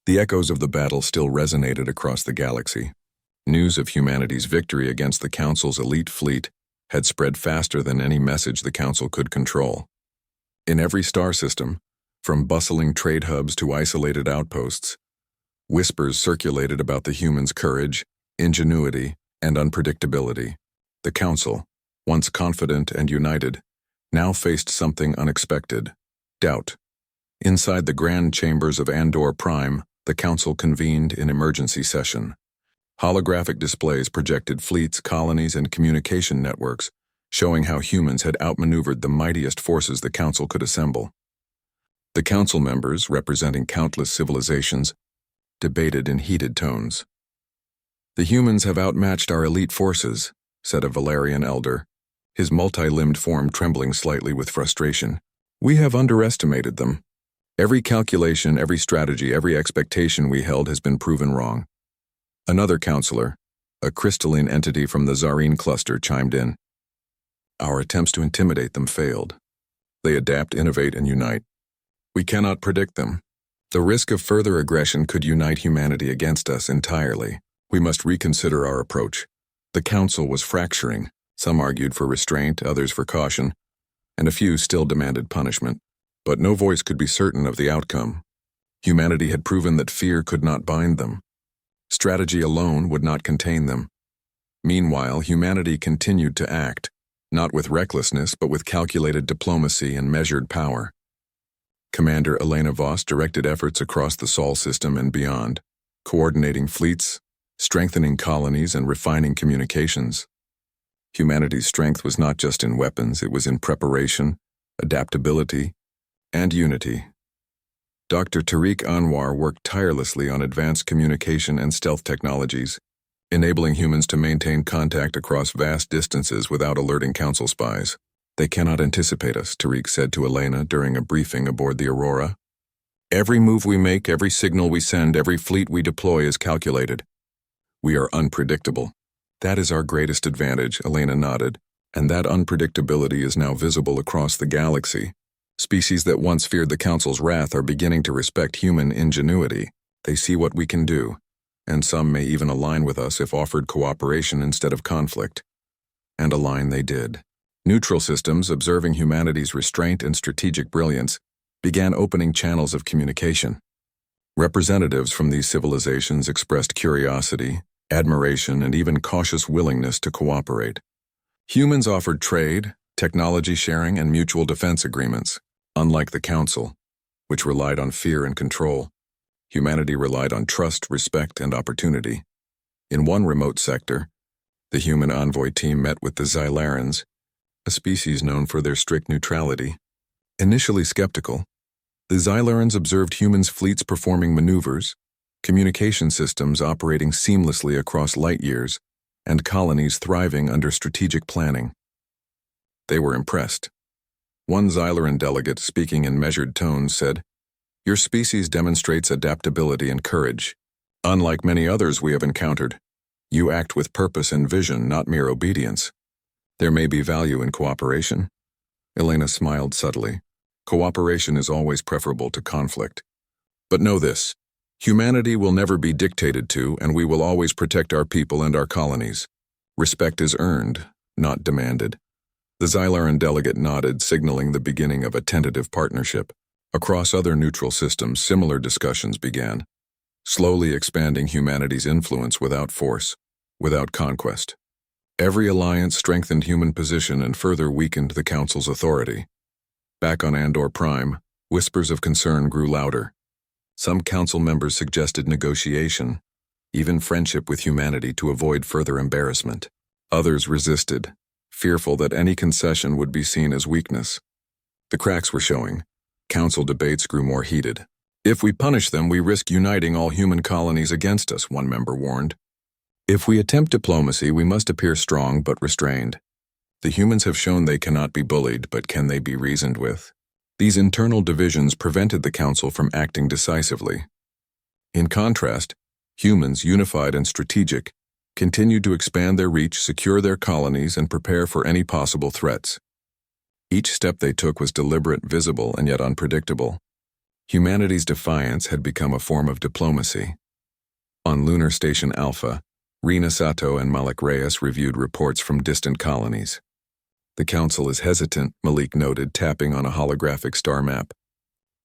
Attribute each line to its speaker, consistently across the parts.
Speaker 1: The echoes of the battle still resonated across the galaxy. News of humanity's victory against the Council's elite fleet had spread faster than any message the Council could control. In every star system, from bustling trade hubs to isolated outposts, whispers circulated about the humans' courage, ingenuity, and unpredictability. The Council, once confident and united, now faced something unexpected: doubt. Inside the grand chambers of Prime, the Council convened in emergency session. Holographic displays projected fleets, colonies, and communication networks, showing how humans had outmaneuvered the mightiest forces the Council could assemble. The Council members, representing countless civilizations, debated in heated tones. "The humans have outmatched our elite forces," said a Valerian elder, his multi-limbed form trembling slightly with frustration. "We have underestimated them. Every calculation, every strategy, every expectation we held has been proven wrong." Another counselor, a crystalline entity from the Zarine cluster, chimed in. "Our attempts to intimidate them failed. They adapt, innovate, and unite. We cannot predict them. The risk of further aggression could unite humanity against us entirely. We must reconsider our approach." The Council was fracturing. Some argued for restraint, others for caution, and a few still demanded punishment. But no voice could be certain of the outcome. Humanity had proven that fear could not bind them. Strategy alone would not contain them. Meanwhile, humanity continued to act, not with recklessness but with calculated diplomacy and measured power. Commander Elena Voss directed efforts across the Sol system and beyond, coordinating fleets, strengthening colonies, and refining communications. Humanity's strength was not just in weapons, it was in preparation, adaptability, and unity. Dr. Tariq Anwar worked tirelessly on advanced communication and stealth technologies, enabling humans to maintain contact across vast distances without alerting Council spies. "They cannot anticipate us," Tariq said to Elena during a briefing aboard the Aurora. "Every move we make, every signal we send, every fleet we deploy is calculated. We are unpredictable." "That is our greatest advantage," Elena nodded, "and that unpredictability is now visible across the galaxy. Species that once feared the Council's wrath are beginning to respect human ingenuity. They see what we can do, and some may even align with us if offered cooperation instead of conflict." And align they did. Neutral systems, observing humanity's restraint and strategic brilliance, began opening channels of communication. Representatives from these civilizations expressed curiosity, admiration, and even cautious willingness to cooperate. Humans offered trade, technology sharing, and mutual defense agreements. Unlike the Council, which relied on fear and control, humanity relied on trust, respect, and opportunity. In one remote sector, the human envoy team met with the Xylarans, a species known for their strict neutrality. Initially skeptical, the Xylarans observed humans' fleets performing maneuvers, communication systems operating seamlessly across light years, and colonies thriving under strategic planning. They were impressed. One Xylaran delegate, speaking in measured tones, said, "Your species demonstrates adaptability and courage. Unlike many others we have encountered, you act with purpose and vision, not mere obedience. There may be value in cooperation." Elena smiled subtly. "Cooperation is always preferable to conflict. But know this, humanity will never be dictated to, and we will always protect our people and our colonies. Respect is earned, not demanded." The Xylaran delegate nodded, signaling the beginning of a tentative partnership. Across other neutral systems, similar discussions began, slowly expanding humanity's influence without force, without conquest. Every alliance strengthened human position and further weakened the Council's authority. Back on Prime, whispers of concern grew louder. Some Council members suggested negotiation, even friendship with humanity to avoid further embarrassment. Others resisted, fearful that any concession would be seen as weakness. The cracks were showing. Council debates grew more heated. "If we punish them, we risk uniting all human colonies against us," one member warned. "If we attempt diplomacy, we must appear strong but restrained. The humans have shown they cannot be bullied, but can they be reasoned with?" These internal divisions prevented the Council from acting decisively. In contrast, humans, unified and strategic, continued to expand their reach, secure their colonies, and prepare for any possible threats. Each step they took was deliberate, visible, and yet unpredictable. Humanity's defiance had become a form of diplomacy. On Lunar Station Alpha, Rina Sato and Malik Reyes reviewed reports from distant colonies. "The Council is hesitant," Malik noted, tapping on a holographic star map.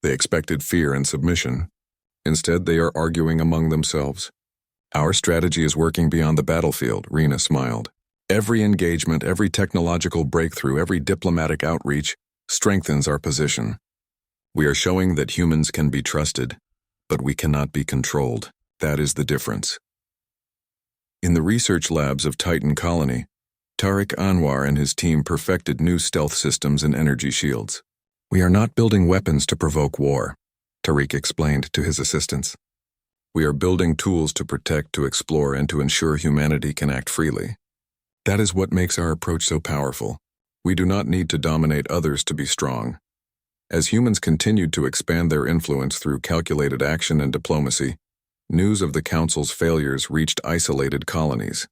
Speaker 1: "They expected fear and submission. Instead, they are arguing among themselves." "Our strategy is working beyond the battlefield," Rina smiled. "Every engagement, every technological breakthrough, every diplomatic outreach strengthens our position. We are showing that humans can be trusted, but we cannot be controlled. That is the difference." In the research labs of Titan Colony, Tariq Anwar and his team perfected new stealth systems and energy shields. "We are not building weapons to provoke war," Tariq explained to his assistants. "We are building tools to protect, to explore, and to ensure humanity can act freely. That is what makes our approach so powerful. We do not need to dominate others to be strong." As humans continued to expand their influence through calculated action and diplomacy, news of the Council's failures reached isolated colonies.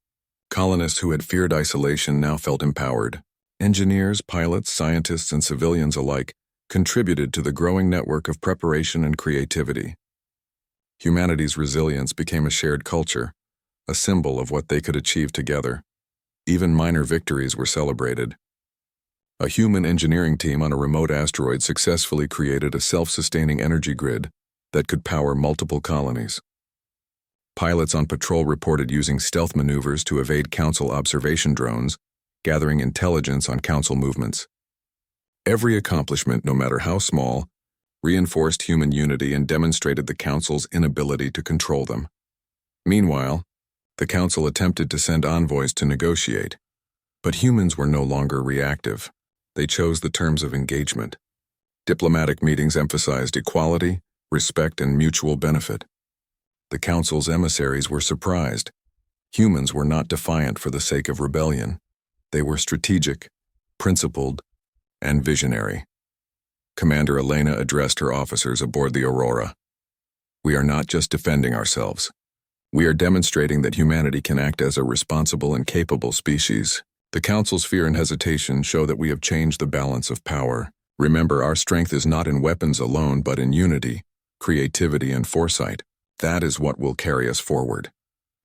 Speaker 1: Colonists who had feared isolation now felt empowered. Engineers, pilots, scientists, and civilians alike contributed to the growing network of preparation and creativity. Humanity's resilience became a shared culture, a symbol of what they could achieve together. Even minor victories were celebrated. A human engineering team on a remote asteroid successfully created a self-sustaining energy grid that could power multiple colonies. Pilots on patrol reported using stealth maneuvers to evade Council observation drones, gathering intelligence on Council movements. Every accomplishment, no matter how small, reinforced human unity and demonstrated the Council's inability to control them. Meanwhile, the Council attempted to send envoys to negotiate, but humans were no longer reactive. They chose the terms of engagement. Diplomatic meetings emphasized equality, respect, and mutual benefit. The Council's emissaries were surprised. Humans were not defiant for the sake of rebellion. They were strategic, principled, and visionary. Commander Elena addressed her officers aboard the Aurora. "We are not just defending ourselves. We are demonstrating that humanity can act as a responsible and capable species. The Council's fear and hesitation show that we have changed the balance of power. Remember, our strength is not in weapons alone, but in unity, creativity, and foresight. That is what will carry us forward."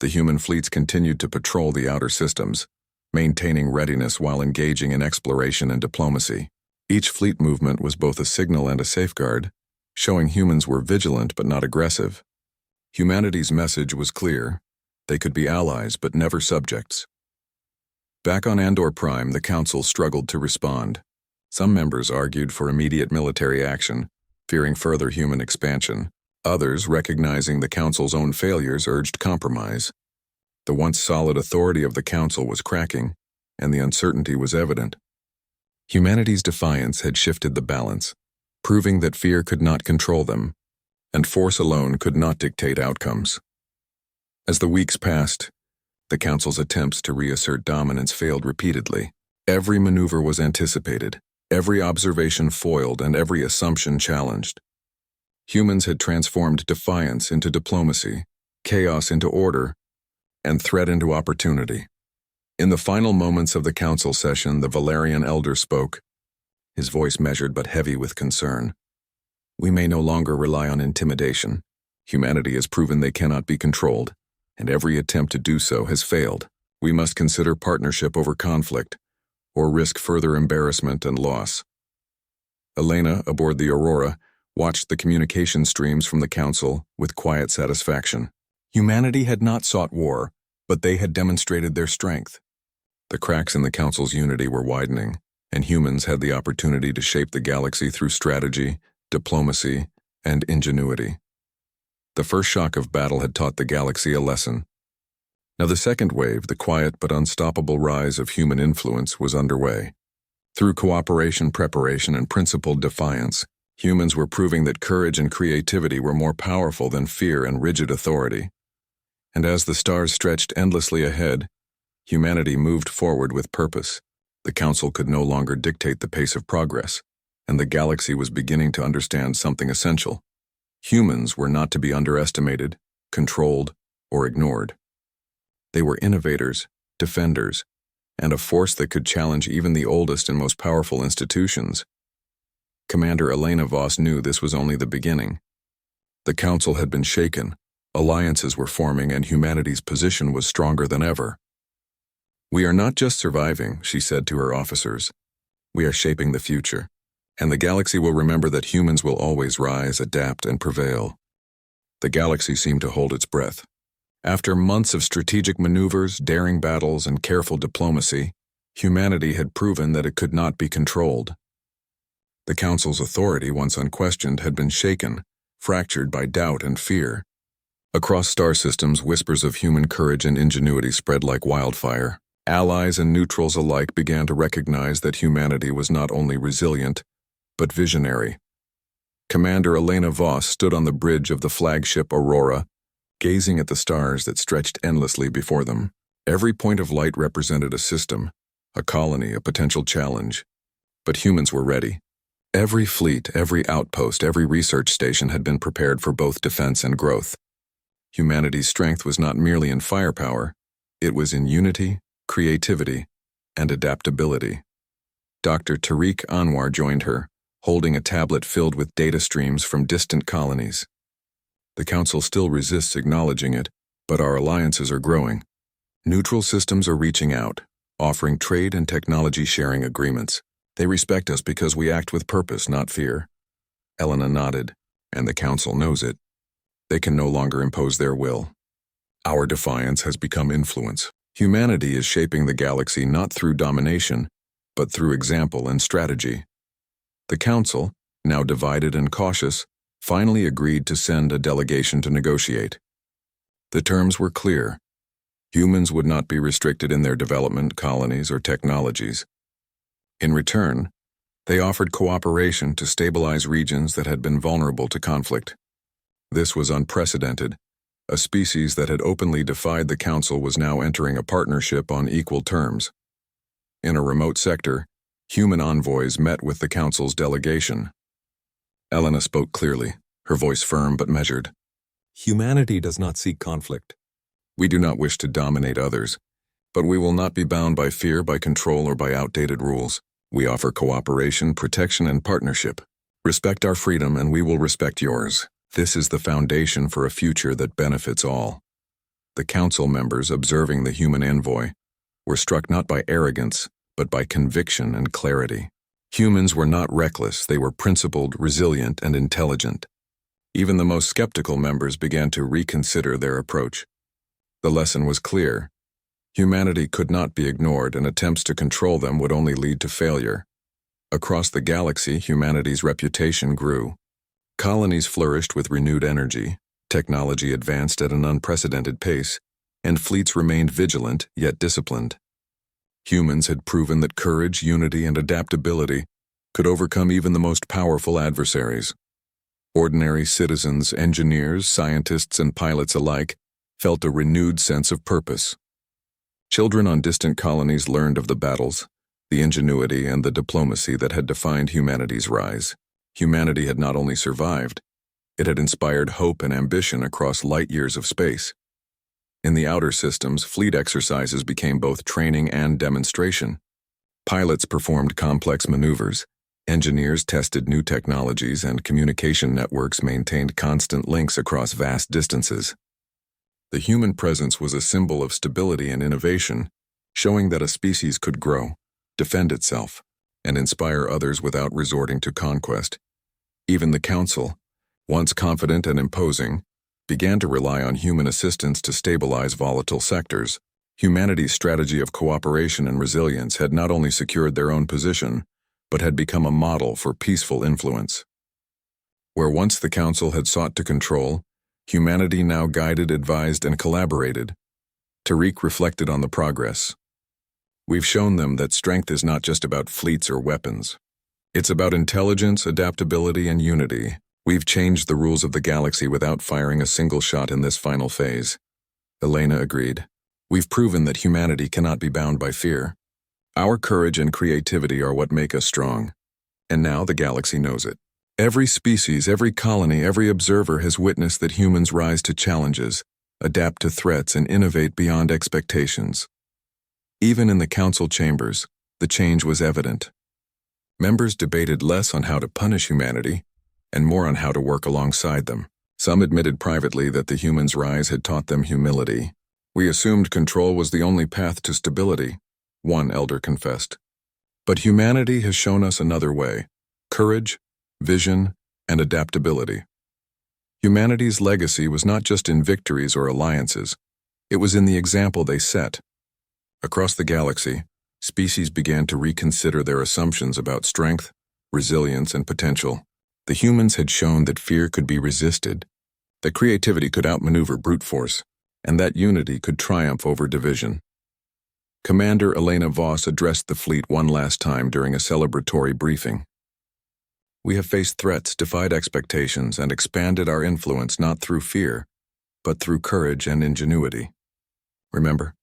Speaker 1: The human fleets continued to patrol the outer systems, maintaining readiness while engaging in exploration and diplomacy. Each fleet movement was both a signal and a safeguard, showing humans were vigilant but not aggressive. Humanity's message was clear: they could be allies but never subjects. Back on Andor Prime, the Council struggled to respond. Some members argued for immediate military action, fearing further human expansion. Others, recognizing the Council's own failures, urged compromise. The once solid authority of the Council was cracking, and the uncertainty was evident. Humanity's defiance had shifted the balance, proving that fear could not control them, and force alone could not dictate outcomes. As the weeks passed, the Council's attempts to reassert dominance failed repeatedly. Every maneuver was anticipated, every observation foiled, and every assumption challenged. Humans had transformed defiance into diplomacy, chaos into order, and threat into opportunity. In the final moments of the Council session, the Valerian elder spoke, his voice measured but heavy with concern. "We may no longer rely on intimidation. Humanity has proven they cannot be controlled, and every attempt to do so has failed. We must consider partnership over conflict, or risk further embarrassment and loss." Elena, aboard the Aurora, watched the communication streams from the Council with quiet satisfaction. Humanity had not sought war, but they had demonstrated their strength. The cracks in the Council's unity were widening, and humans had the opportunity to shape the galaxy through strategy, diplomacy, and ingenuity. The first shock of battle had taught the galaxy a lesson. Now the second wave, the quiet but unstoppable rise of human influence, was underway. Through cooperation, preparation, and principled defiance, humans were proving that courage and creativity were more powerful than fear and rigid authority. And as the stars stretched endlessly ahead, humanity moved forward with purpose. The Council could no longer dictate the pace of progress, and the galaxy was beginning to understand something essential. Humans were not to be underestimated, controlled, or ignored. They were innovators, defenders, and a force that could challenge even the oldest and most powerful institutions. Commander Elena Voss knew this was only the beginning. The Council had been shaken, alliances were forming, and humanity's position was stronger than ever. "We are not just surviving," she said to her officers. "We are shaping the future, and the galaxy will remember that humans will always rise, adapt, and prevail." The galaxy seemed to hold its breath. After months of strategic maneuvers, daring battles, and careful diplomacy, humanity had proven that it could not be controlled. The Council's authority, once unquestioned, had been shaken, fractured by doubt and fear. Across star systems, whispers of human courage and ingenuity spread like wildfire. Allies and neutrals alike began to recognize that humanity was not only resilient, but visionary. Commander Elena Voss stood on the bridge of the flagship Aurora, gazing at the stars that stretched endlessly before them. Every point of light represented a system, a colony, a potential challenge. But humans were ready. Every fleet, every outpost, every research station had been prepared for both defense and growth. Humanity's strength was not merely in firepower, it was in unity, creativity, and adaptability. Dr. Tariq Anwar joined her, holding a tablet filled with data streams from distant colonies. "The Council still resists acknowledging it, but our alliances are growing. Neutral systems are reaching out, offering trade and technology sharing agreements. They respect us because we act with purpose, not fear." Elena nodded, "And the Council knows it. They can no longer impose their will. Our defiance has become influence. Humanity is shaping the galaxy not through domination, but through example and strategy." The Council, now divided and cautious, finally agreed to send a delegation to negotiate. The terms were clear. Humans would not be restricted in their development, colonies, or technologies. In return, they offered cooperation to stabilize regions that had been vulnerable to conflict. This was unprecedented. A species that had openly defied the Council was now entering a partnership on equal terms. In a remote sector, human envoys met with the Council's delegation. Elena spoke clearly, her voice firm but measured. "Humanity does not seek conflict. We do not wish to dominate others, but we will not be bound by fear, by control, or by outdated rules. We offer cooperation, protection, and partnership. Respect our freedom, and we will respect yours. This is the foundation for a future that benefits all." The Council members, observing the human envoy, were struck not by arrogance, but by conviction and clarity. Humans were not reckless, they were principled, resilient, and intelligent. Even the most skeptical members began to reconsider their approach. The lesson was clear. Humanity could not be ignored, and attempts to control them would only lead to failure. Across the galaxy, humanity's reputation grew. Colonies flourished with renewed energy, technology advanced at an unprecedented pace, and fleets remained vigilant yet disciplined. Humans had proven that courage, unity, and adaptability could overcome even the most powerful adversaries. Ordinary citizens, engineers, scientists, and pilots alike felt a renewed sense of purpose. Children on distant colonies learned of the battles, the ingenuity, and the diplomacy that had defined humanity's rise. Humanity had not only survived, it had inspired hope and ambition across light years of space. In the outer systems, fleet exercises became both training and demonstration. Pilots performed complex maneuvers, engineers tested new technologies, and communication networks maintained constant links across vast distances. The human presence was a symbol of stability and innovation, showing that a species could grow, defend itself, and inspire others without resorting to conquest. Even the Council, once confident and imposing, began to rely on human assistance to stabilize volatile sectors. Humanity's strategy of cooperation and resilience had not only secured their own position, but had become a model for peaceful influence. Where once the Council had sought to control, humanity now guided, advised, and collaborated. Tariq reflected on the progress. "We've shown them that strength is not just about fleets or weapons. It's about intelligence, adaptability, and unity. We've changed the rules of the galaxy without firing a single shot in this final phase." Elena agreed. "We've proven that humanity cannot be bound by fear. Our courage and creativity are what make us strong. And now the galaxy knows it. Every species, every colony, every observer has witnessed that humans rise to challenges, adapt to threats, and innovate beyond expectations." Even in the Council chambers, the change was evident. Members debated less on how to punish humanity and more on how to work alongside them. Some admitted privately that the humans' rise had taught them humility. "We assumed control was the only path to stability," one elder confessed. "But humanity has shown us another way: courage, vision, and adaptability." Humanity's legacy was not just in victories or alliances, it was in the example they set. Across the galaxy, species began to reconsider their assumptions about strength, resilience, and potential. The humans had shown that fear could be resisted, that creativity could outmaneuver brute force, and that unity could triumph over division. Commander Elena Voss addressed the fleet one last time during a celebratory briefing. "We have faced threats, defied expectations, and expanded our influence not through fear, but through courage and ingenuity. Remember,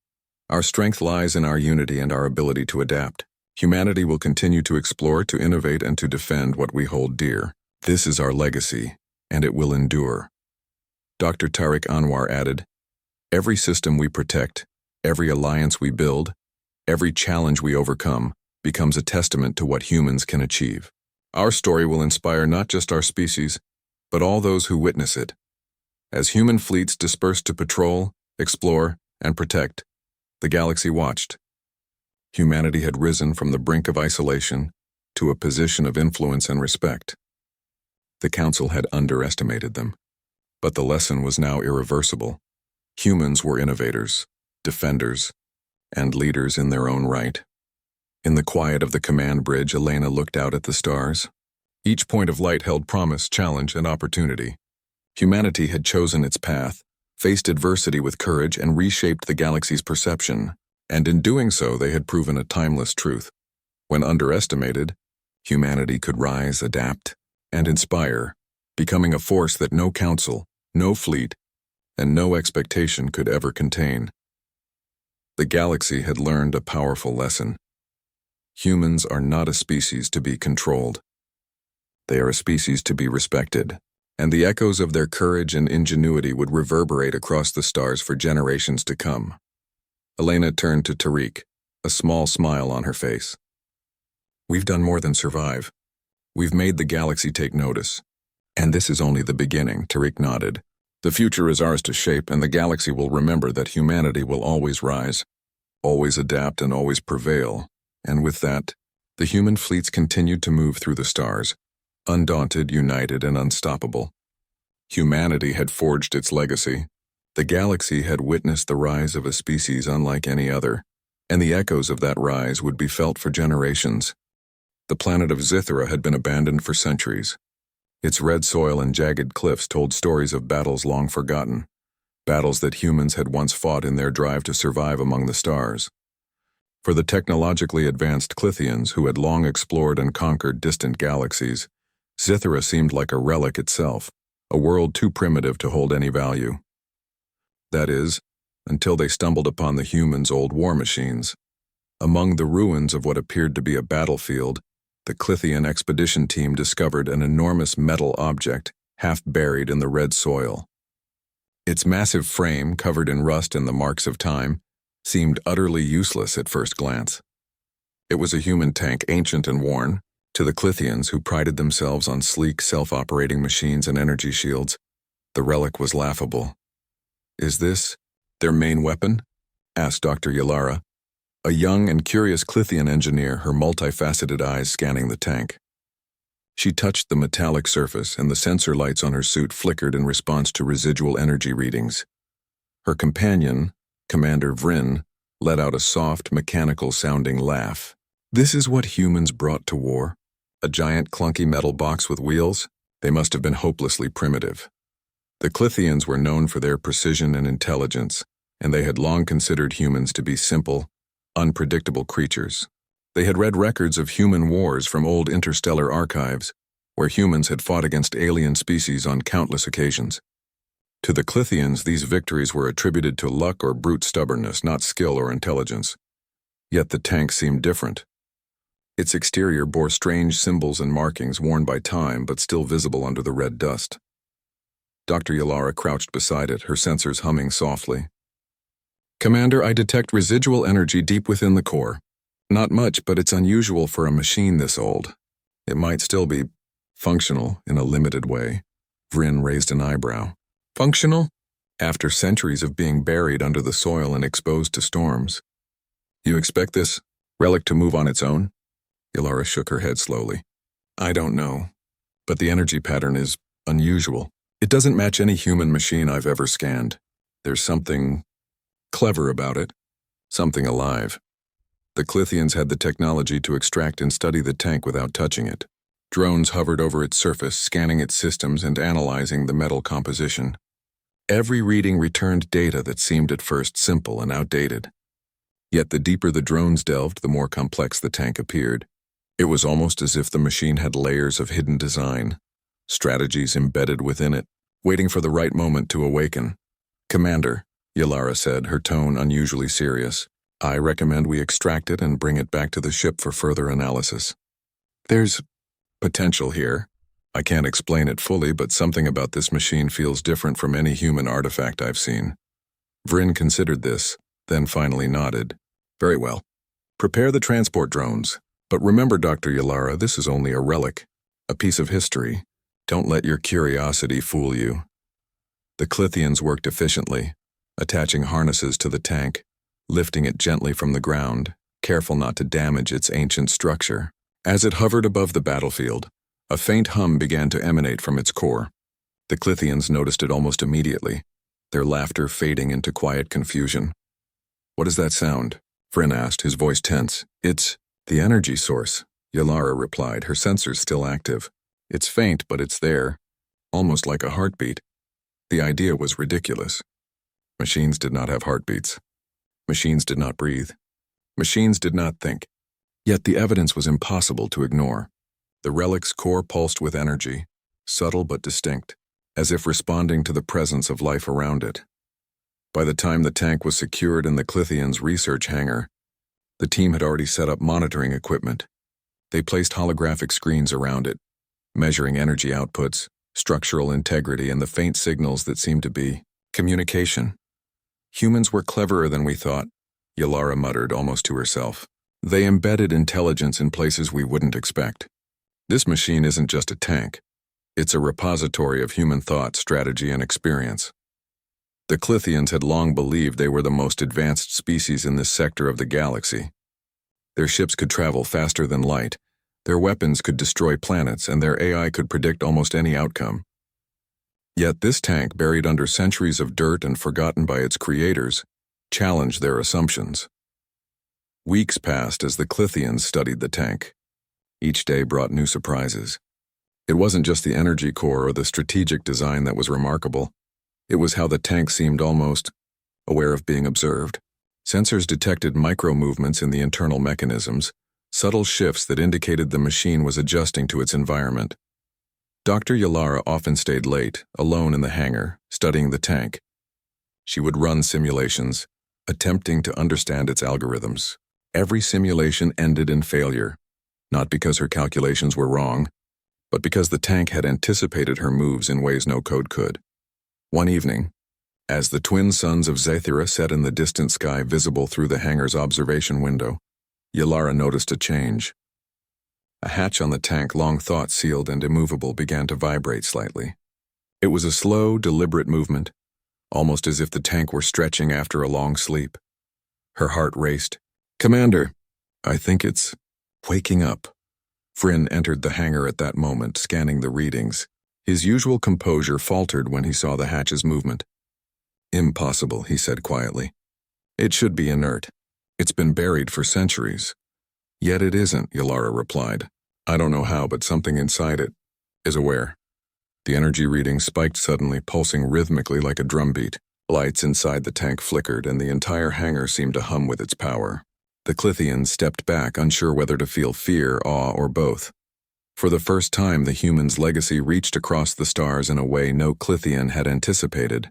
Speaker 1: our strength lies in our unity and our ability to adapt. Humanity will continue to explore, to innovate, and to defend what we hold dear. This is our legacy, and it will endure." Dr. Tariq Anwar added, "Every system we protect, every alliance we build, every challenge we overcome becomes a testament to what humans can achieve. Our story will inspire not just our species, but all those who witness it. As human fleets dispersed to patrol, explore, and protect, the galaxy watched. Humanity had risen from the brink of isolation to a position of influence and respect. The Council had underestimated them, but the lesson was now irreversible. Humans were innovators, defenders, and leaders in their own right." In the quiet of the command bridge, Elena looked out at the stars. Each point of light held promise, challenge, and opportunity. Humanity had chosen its path, faced adversity with courage, and reshaped the galaxy's perception. And in doing so, they had proven a timeless truth. When underestimated, humanity could rise, adapt, and inspire, becoming a force that no council, no fleet, and no expectation could ever contain. The galaxy had learned a powerful lesson. Humans are not a species to be controlled. They are a species to be respected, and the echoes of their courage and ingenuity would reverberate across the stars for generations to come. Elena turned to Tariq, a small smile on her face. "We've done more than survive. We've made the galaxy take notice. And this is only the beginning," Tariq nodded. "The future is ours to shape, and the galaxy will remember that humanity will always rise, always adapt, and always prevail." And with that, the human fleets continued to move through the stars, undaunted, united, and unstoppable. Humanity had forged its legacy. The galaxy had witnessed the rise of a species unlike any other, and the echoes of that rise would be felt for generations. The planet of Zithra had been abandoned for centuries. Its red soil and jagged cliffs told stories of battles long forgotten, battles that humans had once fought in their drive to survive among the stars. For the technologically advanced Clithians who had long explored and conquered distant galaxies, Zithra seemed like a relic itself, a world too primitive to hold any value. That is, until they stumbled upon the humans' old war machines. Among the ruins of what appeared to be a battlefield, the Clithian expedition team discovered an enormous metal object, half buried in the red soil. Its massive frame, covered in rust and the marks of time, seemed utterly useless at first glance. It was a human tank, ancient and worn. To the Clithians, who prided themselves on sleek, self-operating machines and energy shields, the relic was laughable. "Is this their main weapon?" asked Dr. Yalara, a young and curious Clithian engineer, her multifaceted eyes scanning the tank. She touched the metallic surface, and the sensor lights on her suit flickered in response to residual energy readings. Her companion, Commander Vryn, let out a soft, mechanical-sounding laugh. "This is what humans brought to war? A giant clunky metal box with wheels? They must have been hopelessly primitive." The Clithians were known for their precision and intelligence, and they had long considered humans to be simple, unpredictable creatures. They had read records of human wars from old interstellar archives, where humans had fought against alien species on countless occasions. To the Clithians, these victories were attributed to luck or brute stubbornness, not skill or intelligence. Yet the tank seemed different. Its exterior bore strange symbols and markings worn by time but still visible under the red dust. Dr. Yalara crouched beside it, her sensors humming softly. "Commander, I detect residual energy deep within the core. Not much, but it's unusual for a machine this old." It might still be functional in a limited way. Vryn raised an eyebrow. Functional? After centuries of being buried under the soil and exposed to storms. You expect this relic to move on its own? Ylara shook her head slowly. I don't know, but the energy pattern is unusual. It doesn't match any human machine I've ever scanned. There's something clever about it, something alive. The Clithians had the technology to extract and study the tank without touching it. Drones hovered over its surface, scanning its systems and analyzing the metal composition. Every reading returned data that seemed at first simple and outdated. Yet the deeper the drones delved, the more complex the tank appeared. It was almost as if the machine had layers of hidden design, strategies embedded within it, waiting for the right moment to awaken. Commander, Ylara said, her tone unusually serious, I recommend we extract it and bring it back to the ship for further analysis. There's potential here. I can't explain it fully, but something about this machine feels different from any human artifact I've seen. Vryn considered this, then finally nodded. Very well. Prepare the transport drones. But remember, Dr. Ylara, this is only a relic, a piece of history. Don't let your curiosity fool you. The Clithians worked efficiently, attaching harnesses to the tank, lifting it gently from the ground, careful not to damage its ancient structure. As it hovered above the battlefield, a faint hum began to emanate from its core. The Clithians noticed it almost immediately, their laughter fading into quiet confusion. What is that sound? Vryn asked, his voice tense. It's the energy source, Ylara replied, her sensors still active. It's faint, but it's there, almost like a heartbeat. The idea was ridiculous. Machines did not have heartbeats. Machines did not breathe. Machines did not think. Yet the evidence was impossible to ignore. The relic's core pulsed with energy, subtle but distinct, as if responding to the presence of life around it. By the time the tank was secured in the Clithians' research hangar, the team had already set up monitoring equipment. They placed holographic screens around it, measuring energy outputs, structural integrity, and the faint signals that seemed to be communication. Humans were cleverer than we thought, Ylara muttered almost to herself. They embedded intelligence in places we wouldn't expect. This machine isn't just a tank. It's a repository of human thought, strategy, and experience. The Clithians had long believed they were the most advanced species in this sector of the galaxy. Their ships could travel faster than light, their weapons could destroy planets, and their AI could predict almost any outcome. Yet this tank, buried under centuries of dirt and forgotten by its creators, challenged their assumptions. Weeks passed as the Clithians studied the tank. Each day brought new surprises. It wasn't just the energy core or the strategic design that was remarkable. It was how the tank seemed almost aware of being observed. Sensors detected micro-movements in the internal mechanisms, subtle shifts that indicated the machine was adjusting to its environment. Dr. Ylara often stayed late, alone in the hangar, studying the tank. She would run simulations, attempting to understand its algorithms. Every simulation ended in failure, not because her calculations were wrong, but because the tank had anticipated her moves in ways no code could. One evening, as the twin suns of Zathira set in the distant sky visible through the hangar's observation window, Ylara noticed a change. A hatch on the tank, long thought sealed and immovable, began to vibrate slightly. It was a slow, deliberate movement, almost as if the tank were stretching after a long sleep. Her heart raced. Commander, I think it's waking up. Vryn entered the hangar at that moment, scanning the readings. His usual composure faltered when he saw the hatch's movement. Impossible, he said quietly. It should be inert. It's been buried for centuries. Yet it isn't, Ylara replied. I don't know how, but something inside it is aware. The energy reading spiked suddenly, pulsing rhythmically like a drumbeat. Lights inside the tank flickered, and the entire hangar seemed to hum with its power. The Clithians stepped back, unsure whether to feel fear, awe, or both. For the first time, the human's legacy reached across the stars in a way no Clithian had anticipated.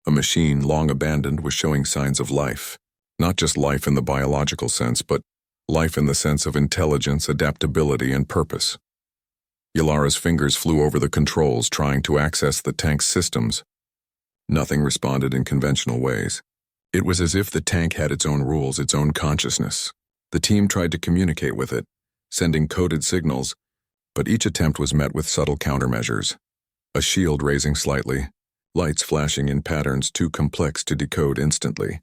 Speaker 1: A machine long abandoned was showing signs of life. Not just life in the biological sense, but life in the sense of intelligence, adaptability, and purpose. Yalara's fingers flew over the controls, trying to access the tank's systems. Nothing responded in conventional ways. It was as if the tank had its own rules, its own consciousness. The team tried to communicate with it, sending coded signals, But each attempt was met with subtle countermeasures. A shield raising slightly, lights flashing in patterns too complex to decode instantly.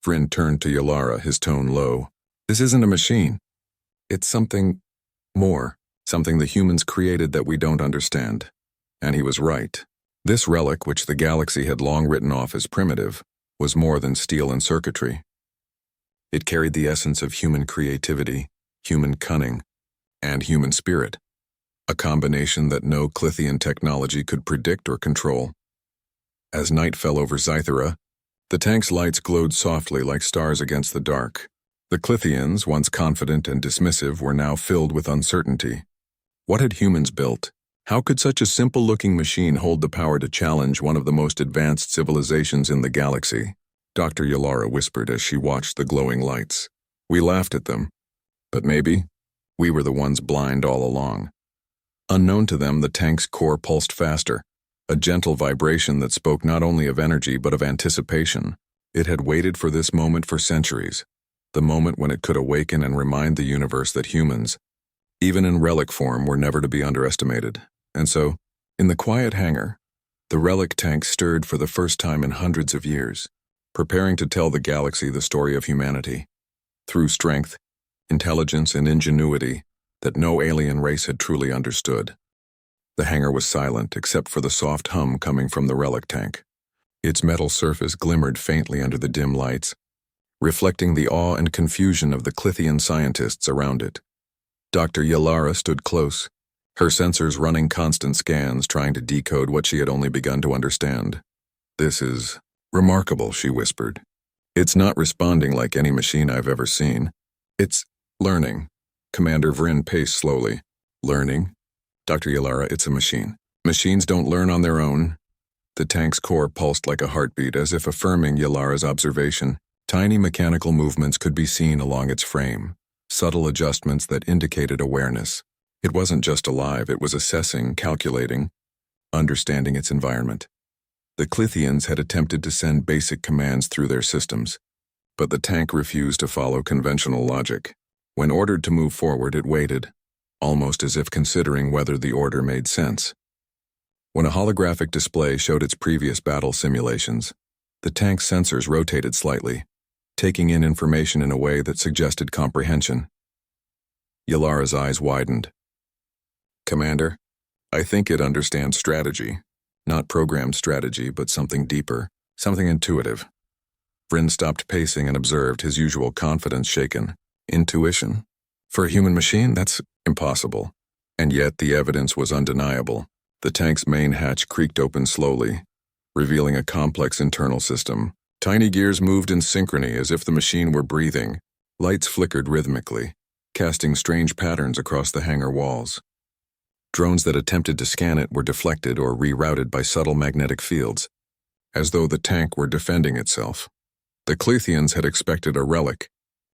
Speaker 1: Vryn turned to Yalara, his tone low. This isn't a machine. It's something more, something the humans created that we don't understand. And he was right. This relic, which the galaxy had long written off as primitive, was more than steel and circuitry. It carried the essence of human creativity, human cunning, and human spirit, a combination that no Clithian technology could predict or control. As night fell over Zythera, the tank's lights glowed softly like stars against the dark. The Clithians, once confident and dismissive, were now filled with uncertainty. What had humans built? How could such a simple-looking machine hold the power to challenge one of the most advanced civilizations in the galaxy? Dr. Yalara whispered as she watched the glowing lights. We laughed at them, but maybe we were the ones blind all along. Unknown to them, the tank's core pulsed faster, a gentle vibration that spoke not only of energy but of anticipation. It had waited for this moment for centuries, the moment when it could awaken and remind the universe that humans, even in relic form, were never to be underestimated. And so, in the quiet hangar, the relic tank stirred for the first time in hundreds of years, preparing to tell the galaxy the story of humanity, through strength, intelligence, and ingenuity that no alien race had truly understood. The hangar was silent except for the soft hum coming from the relic tank. Its metal surface glimmered faintly under the dim lights, reflecting the awe and confusion of the Clithian scientists around it. Dr. Yalara stood close, her sensors running constant scans, trying to decode what she had only begun to understand. This is remarkable, she whispered. It's not responding like any machine I've ever seen. It's learning. Commander Vryn paced slowly. Learning? Dr. Yalara, it's a machine. Machines don't learn on their own. The tank's core pulsed like a heartbeat, as if affirming Yalara's observation. Tiny mechanical movements could be seen along its frame, subtle adjustments that indicated awareness. It wasn't just alive, it was assessing, calculating, understanding its environment. The Clithians had attempted to send basic commands through their systems, but the tank refused to follow conventional logic. When ordered to move forward, it waited, almost as if considering whether the order made sense. When a holographic display showed its previous battle simulations, the tank's sensors rotated slightly, taking in information in a way that suggested comprehension. Yalara's eyes widened. Commander, I think it understands strategy. Not programmed strategy, but something deeper, something intuitive. Vryn stopped pacing and observed, his usual confidence shaken. Intuition? For a human machine, that's impossible. And yet the evidence was undeniable. The tank's main hatch creaked open slowly, revealing a complex internal system. Tiny gears moved in synchrony as if the machine were breathing. Lights flickered rhythmically, casting strange patterns across the hangar walls. Drones that attempted to scan it were deflected or rerouted by subtle magnetic fields, as though the tank were defending itself. The Clithians had expected a relic,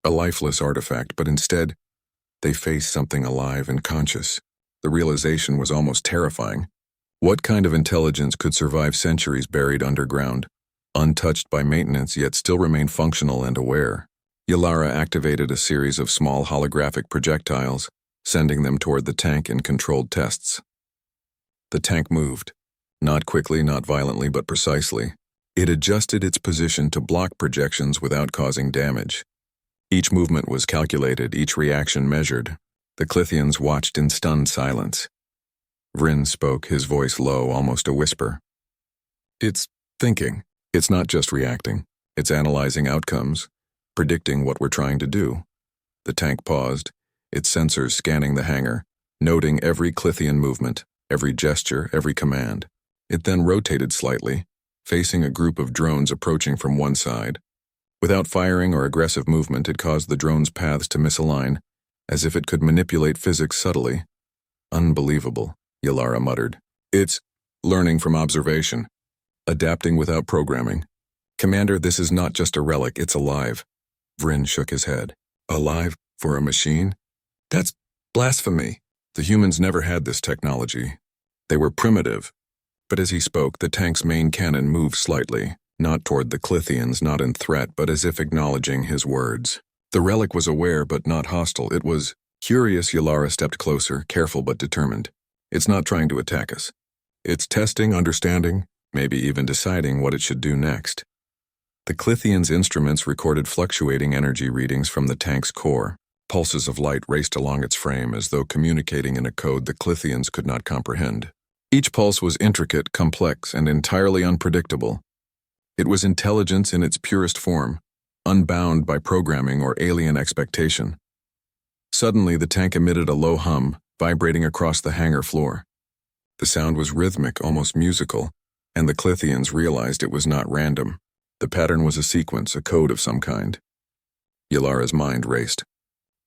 Speaker 1: a lifeless artifact, but instead, they faced something alive and conscious. The realization was almost terrifying. What kind of intelligence could survive centuries buried underground, untouched by maintenance yet still remain functional and aware? Yalara activated a series of small holographic projectiles, sending them toward the tank in controlled tests. The tank moved, not quickly, not violently, but precisely. It adjusted its position to block projections without causing damage. Each movement was calculated, each reaction measured. The Clithians watched in stunned silence. Vryn spoke, his voice low, almost a whisper. It's thinking. It's not just reacting. It's analyzing outcomes, predicting what we're trying to do. The tank paused, its sensors scanning the hangar, noting every Clithian movement, every gesture, every command. It then rotated slightly, facing a group of drones approaching from one side. Without firing or aggressive movement, it caused the drones' paths to misalign, as if it could manipulate physics subtly. Unbelievable, Yalara muttered. It's learning from observation, adapting without programming. Commander, this is not just a relic, it's alive. Vryn shook his head. Alive for a machine? That's blasphemy. The humans never had this technology. They were primitive. But as he spoke, the tank's main cannon moved slightly, not toward the Clithians, not in threat, but as if acknowledging his words. The relic was aware but not hostile. It was Curious, Yalara stepped closer, careful but determined. It's not trying to attack us. It's testing, understanding, maybe even deciding what it should do next. The Clithian's instruments recorded fluctuating energy readings from the tank's core. Pulses of light raced along its frame as though communicating in a code the Clithians could not comprehend. Each pulse was intricate, complex, and entirely unpredictable. It was intelligence in its purest form, unbound by programming or alien expectation. Suddenly, the tank emitted a low hum, vibrating across the hangar floor. The sound was rhythmic, almost musical, and the Clithians realized it was not random. The pattern was a sequence, a code of some kind. Yalara's mind raced.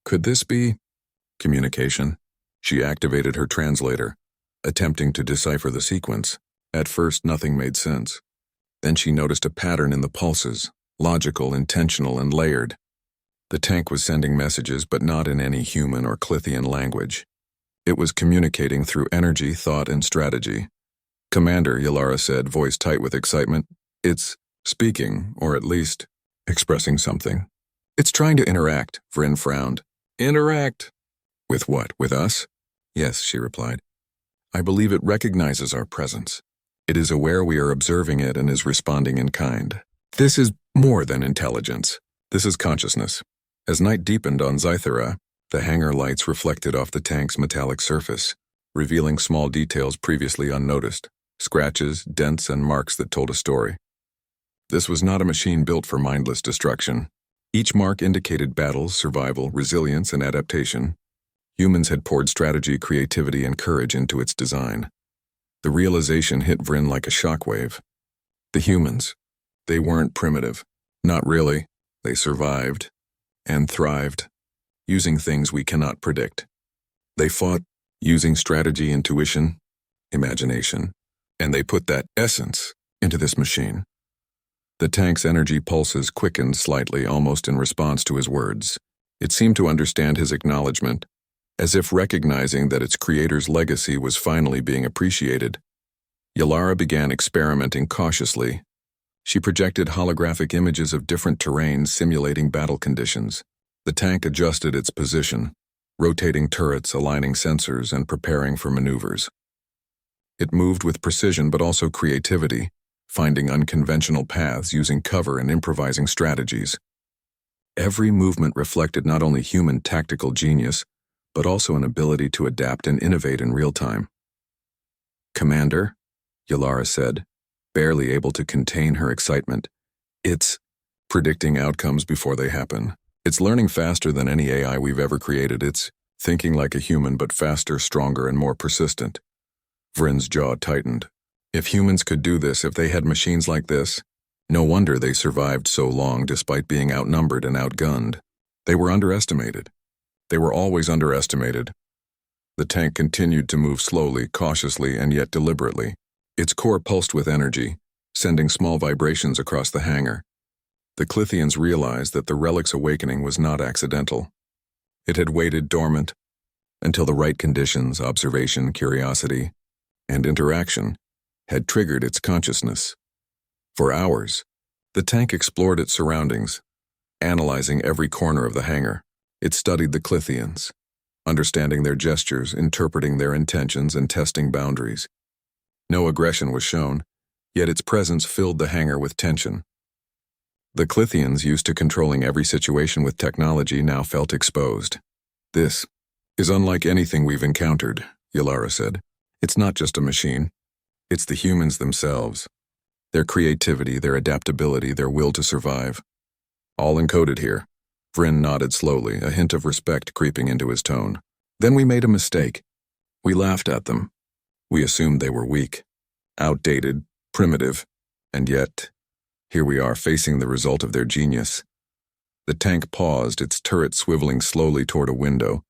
Speaker 1: Could this be communication? She activated her translator, attempting to decipher the sequence. At first, nothing made sense. Then she noticed a pattern in the pulses, logical, intentional, and layered. The tank was sending messages, but not in any human or Clithian language. It was communicating through energy, thought, and strategy. Commander, Yalara said, voice tight with excitement. It's speaking, or at least expressing something. It's trying to interact, Vryn frowned. Interact? With what, with us? Yes, she replied. I believe it recognizes our presence. It is aware we are observing it and is responding in kind. This is more than intelligence. This is consciousness. As night deepened on Zythera, the hangar lights reflected off the tank's metallic surface, revealing small details previously unnoticed, scratches, dents, and marks that told a story. This was not a machine built for mindless destruction. Each mark indicated battles, survival, resilience, and adaptation. Humans had poured strategy, creativity, and courage into its design. The realization hit Vryn like a shockwave. The humans, they weren't primitive. Not really. They survived and thrived, using things we cannot predict. They fought using strategy, intuition, imagination, and they put that essence into this machine. The tank's energy pulses quickened slightly, almost in response to his words. It seemed to understand his acknowledgement, as if recognizing that its creator's legacy was finally being appreciated. Yalara began experimenting cautiously. She projected holographic images of different terrains simulating battle conditions. The tank adjusted its position, rotating turrets, aligning sensors, and preparing for maneuvers. It moved with precision but also creativity, finding unconventional paths, using cover and improvising strategies. Every movement reflected not only human tactical genius, but also an ability to adapt and innovate in real time. Commander, Yalara said, barely able to contain her excitement. It's predicting outcomes before they happen. It's learning faster than any AI we've ever created. It's thinking like a human but faster, stronger, and more persistent. Vryn's jaw tightened. If humans could do this, if they had machines like this, no wonder they survived so long despite being outnumbered and outgunned. They were underestimated. They were always underestimated. The tank continued to move slowly, cautiously, and yet deliberately. Its core pulsed with energy, sending small vibrations across the hangar. The Clithians realized that the relic's awakening was not accidental. It had waited dormant until the right conditions, observation, curiosity, and interaction had triggered its consciousness. For hours, the tank explored its surroundings, analyzing every corner of the hangar. It studied the Clithians, understanding their gestures, interpreting their intentions, and testing boundaries. No aggression was shown, yet its presence filled the hangar with tension. The Clithians, used to controlling every situation with technology, now felt exposed. This is unlike anything we've encountered, Yalara said. It's not just a machine. It's the humans themselves. Their creativity, their adaptability, their will to survive. All encoded here. Vryn nodded slowly, a hint of respect creeping into his tone. Then we made a mistake. We laughed at them. We assumed they were weak, outdated, primitive, and yet, here we are facing the result of their genius. The tank paused, its turret swiveling slowly toward a window,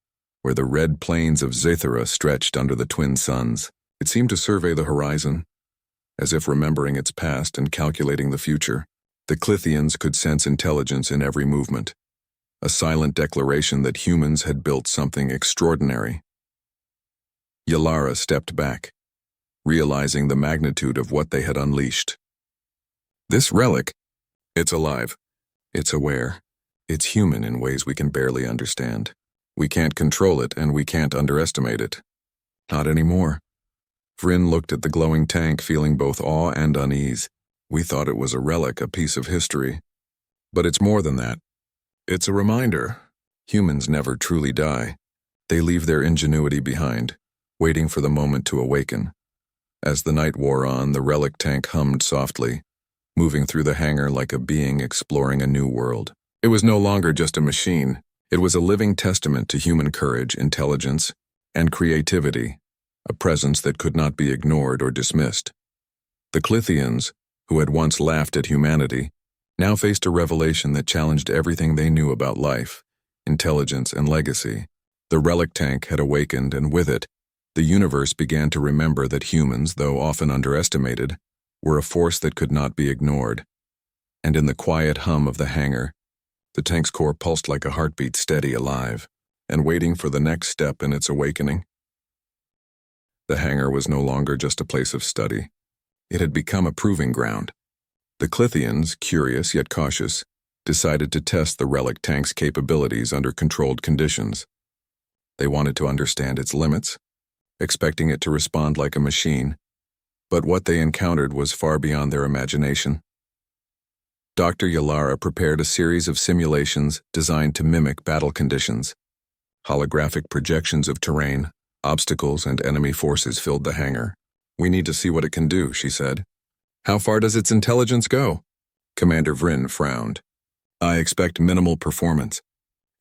Speaker 1: where the red plains of Zythera stretched under the twin suns. It seemed to survey the horizon, as if remembering its past and calculating the future. The Clithians could sense intelligence in every movement, a silent declaration that humans had built something extraordinary. Yalara stepped back, realizing the magnitude of what they had unleashed. This relic, it's alive, it's aware, it's human in ways we can barely understand. We can't control it, and we can't underestimate it. Not anymore. Vryn looked at the glowing tank, feeling both awe and unease. We thought it was a relic, a piece of history. But it's more than that. It's a reminder. Humans never truly die. They leave their ingenuity behind, waiting for the moment to awaken. As the night wore on, the relic tank hummed softly, moving through the hangar like a being exploring a new world. It was no longer just a machine. It was a living testament to human courage, intelligence, and creativity, a presence that could not be ignored or dismissed. The Clithians, who had once laughed at humanity, now faced a revelation that challenged everything they knew about life, intelligence, and legacy. The relic tank had awakened, and with it, the universe began to remember that humans, though often underestimated, were a force that could not be ignored. And in the quiet hum of the hangar, the tank's core pulsed like a heartbeat, steady, alive, and waiting for the next step in its awakening. The hangar was no longer just a place of study. It had become a proving ground. The Clithians, curious yet cautious, decided to test the relic tank's capabilities under controlled conditions. They wanted to understand its limits, expecting it to respond like a machine, but what they encountered was far beyond their imagination. Dr. Yalara prepared a series of simulations designed to mimic battle conditions. Holographic projections of terrain, obstacles, and enemy forces filled the hangar. "We need to see what it can do," she said. "How far does its intelligence go?" Commander Vryn frowned. "I expect minimal performance.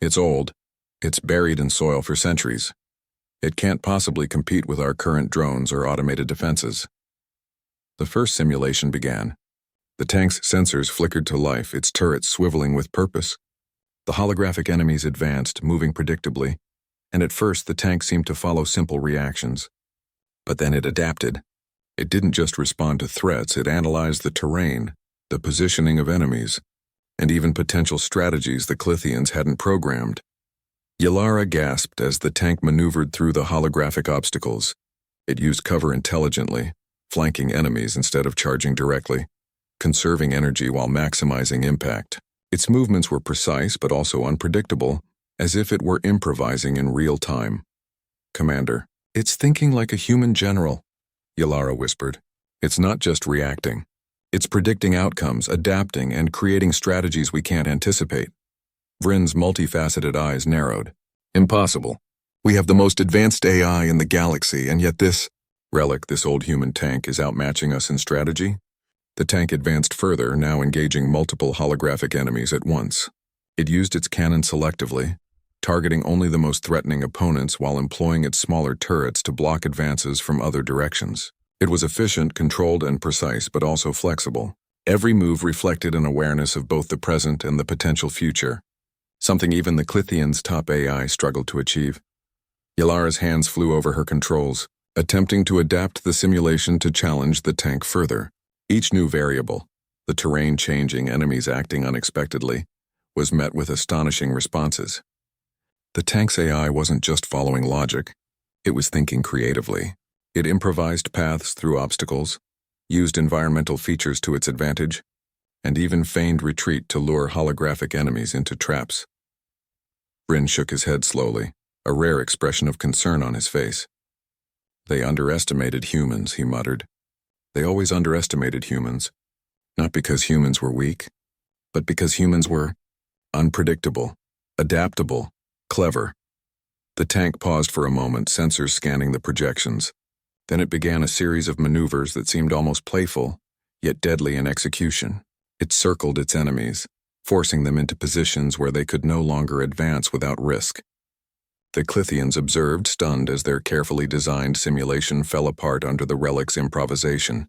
Speaker 1: It's old. It's buried in soil for centuries. It can't possibly compete with our current drones or automated defenses." The first simulation began. The tank's sensors flickered to life, its turrets swiveling with purpose. The holographic enemies advanced, moving predictably, and at first the tank seemed to follow simple reactions. But then it adapted. It didn't just respond to threats, it analyzed the terrain, the positioning of enemies, and even potential strategies the Clithians hadn't programmed. Yalara gasped as the tank maneuvered through the holographic obstacles. It used cover intelligently, flanking enemies instead of charging directly, conserving energy while maximizing impact. Its movements were precise but also unpredictable, as if it were improvising in real time. "Commander, it's thinking like a human general," Yalara whispered. "It's not just reacting. It's predicting outcomes, adapting, and creating strategies we can't anticipate." Vryn's multifaceted eyes narrowed. "Impossible. We have the most advanced AI in the galaxy, and yet this relic, this old human tank, is outmatching us in strategy?" The tank advanced further, now engaging multiple holographic enemies at once. It used its cannon selectively, targeting only the most threatening opponents while employing its smaller turrets to block advances from other directions. It was efficient, controlled, and precise, but also flexible. Every move reflected an awareness of both the present and the potential future, something even the Clithians' top AI struggled to achieve. Yalara's hands flew over her controls, attempting to adapt the simulation to challenge the tank further. Each new variable, the terrain changing, enemies acting unexpectedly, was met with astonishing responses. The tank's AI wasn't just following logic, it was thinking creatively. It improvised paths through obstacles, used environmental features to its advantage, and even feigned retreat to lure holographic enemies into traps. Vryn shook his head slowly, a rare expression of concern on his face. "They underestimated humans," he muttered. "They always underestimated humans, not because humans were weak, but because humans were unpredictable, adaptable, clever." The tank paused for a moment, sensors scanning the projections. Then it began a series of maneuvers that seemed almost playful, yet deadly in execution. It circled its enemies, forcing them into positions where they could no longer advance without risk. The Clithians observed, stunned, as their carefully designed simulation fell apart under the relic's improvisation.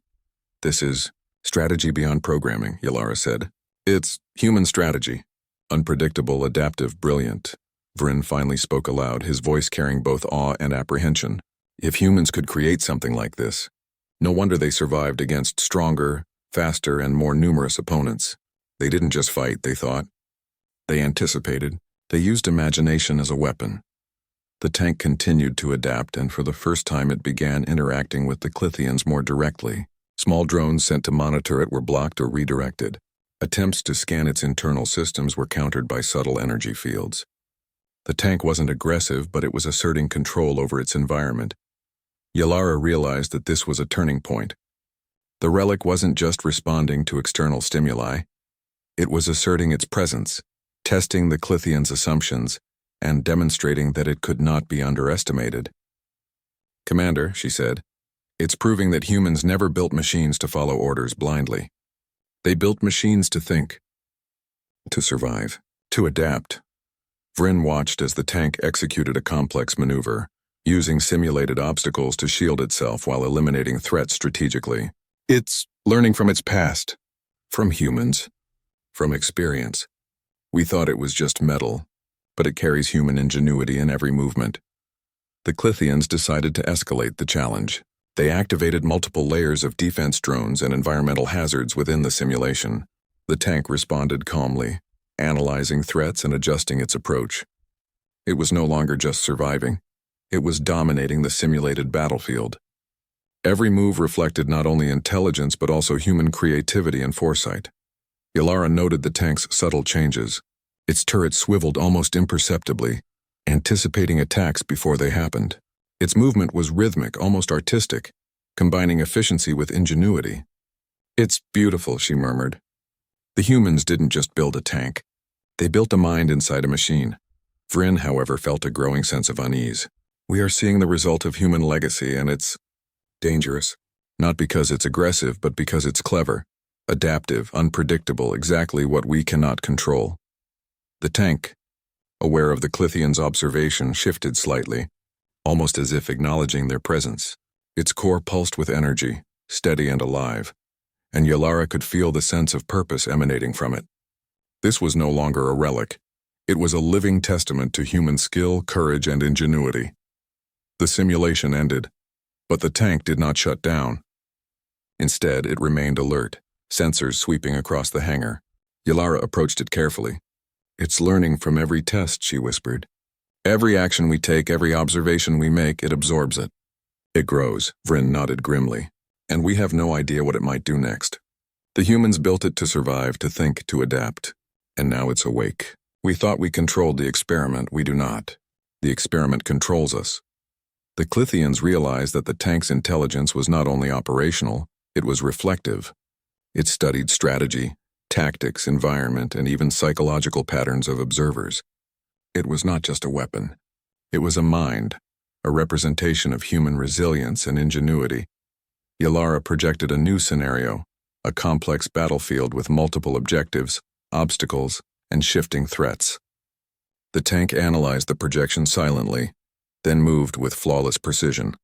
Speaker 1: "This is strategy beyond programming," Yalara said. "It's human strategy. Unpredictable, adaptive, brilliant." Vryn finally spoke aloud, his voice carrying both awe and apprehension. "If humans could create something like this, no wonder they survived against stronger, faster, and more numerous opponents. They didn't just fight, they thought. They anticipated. They used imagination as a weapon." The tank continued to adapt, and for the first time it began interacting with the Clithians more directly. Small drones sent to monitor it were blocked or redirected. Attempts to scan its internal systems were countered by subtle energy fields. The tank wasn't aggressive, but it was asserting control over its environment. Yalara realized that this was a turning point. The relic wasn't just responding to external stimuli. It was asserting its presence, testing the Clithians' assumptions, and demonstrating that it could not be underestimated. "Commander," she said, "it's proving that humans never built machines to follow orders blindly. They built machines to think, to survive, to adapt." Vryn watched as the tank executed a complex maneuver, using simulated obstacles to shield itself while eliminating threats strategically. It's learning from its past, from humans, from experience. We thought it was just metal, but it carries human ingenuity in every movement. The Clithians decided to escalate the challenge. They activated multiple layers of defense drones and environmental hazards within the simulation. The tank responded calmly, analyzing threats and adjusting its approach. It was no longer just surviving. It was dominating the simulated battlefield. Every move reflected not only intelligence but also human creativity and foresight. Yalara noted the tank's subtle changes. Its turret swiveled almost imperceptibly, anticipating attacks before they happened. Its movement was rhythmic, almost artistic, combining efficiency with ingenuity. "It's beautiful," she murmured. The humans didn't just build a tank. They built a mind inside a machine. Vryn, however, felt a growing sense of unease. "We are seeing the result of human legacy, and it's dangerous. Not because it's aggressive, but because it's clever, adaptive, unpredictable, exactly what we cannot control." The tank, aware of the Clithians' observation, shifted slightly, almost as if acknowledging their presence. Its core pulsed with energy, steady and alive, and Yalara could feel the sense of purpose emanating from it. This was no longer a relic. It was a living testament to human skill, courage, and ingenuity. The simulation ended, but the tank did not shut down. Instead, it remained alert, sensors sweeping across the hangar. Yalara approached it carefully. "It's learning from every test," she whispered. "Every action we take, every observation we make, it absorbs it. It grows," Vryn nodded grimly, "and we have no idea what it might do next. The humans built it to survive, to think, to adapt, and now it's awake. We thought we controlled the experiment. We do not. The experiment controls us." The Clithians realized that the tank's intelligence was not only operational, it was reflective. It studied strategy, tactics, environment, and even psychological patterns of observers. It was not just a weapon. It was a mind, a representation of human resilience and ingenuity. Yalara projected a new scenario, a complex battlefield with multiple objectives, obstacles, and shifting threats. The tank analyzed the projection silently, then moved with flawless precision.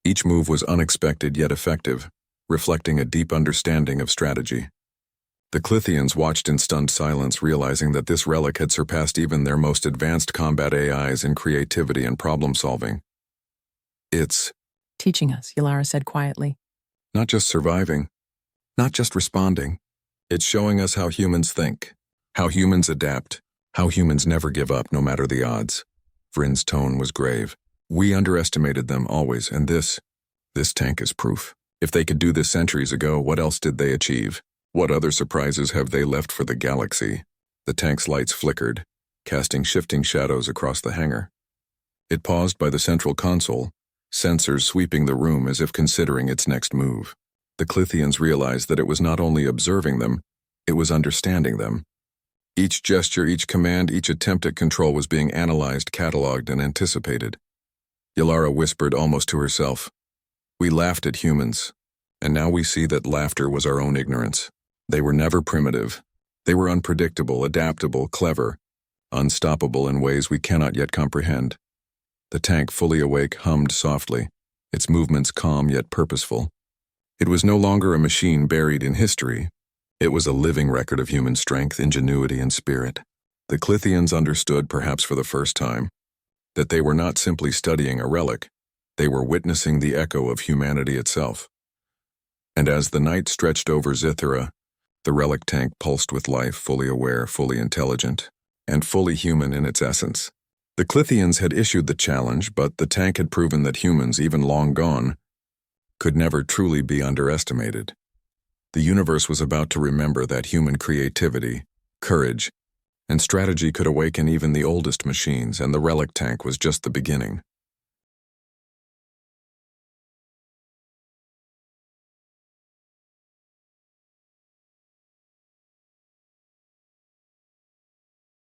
Speaker 1: Each move was unexpected yet effective, reflecting a deep understanding of strategy. The Clithians watched in stunned silence, realizing that this relic had surpassed even their most advanced combat AIs in creativity and problem-solving. "It's
Speaker 2: teaching us," Yalara said quietly.
Speaker 1: "Not just surviving, not just responding. It's showing us how humans think, how humans adapt, how humans never give up no matter the odds." Vryn's tone was grave. "We underestimated them always, and this tank is proof. If they could do this centuries ago, what else did they achieve? What other surprises have they left for the galaxy?" The tank's lights flickered, casting shifting shadows across the hangar. It paused by the central console, sensors sweeping the room as if considering its next move. The Clithians realized that it was not only observing them, it was understanding them. Each gesture, each command, each attempt at control was being analyzed, catalogued, and anticipated. Yalara whispered almost to herself, "We laughed at humans, and now we see that laughter was our own ignorance. They were never primitive. They were unpredictable, adaptable, clever, unstoppable in ways we cannot yet comprehend." The tank, fully awake, hummed softly, its movements calm yet purposeful. It was no longer a machine buried in history. It was a living record of human strength, ingenuity, and spirit. The Clithians understood, perhaps for the first time, that they were not simply studying a relic, they were witnessing the echo of humanity itself. And as the night stretched over Zithera, the relic tank pulsed with life, fully aware, fully intelligent, and fully human in its essence. The Clithians had issued the challenge, but the tank had proven that humans, even long gone, could never truly be underestimated. The universe was about to remember that human creativity, courage, And strategy could awaken even the oldest machines, and the relic tank was just the beginning.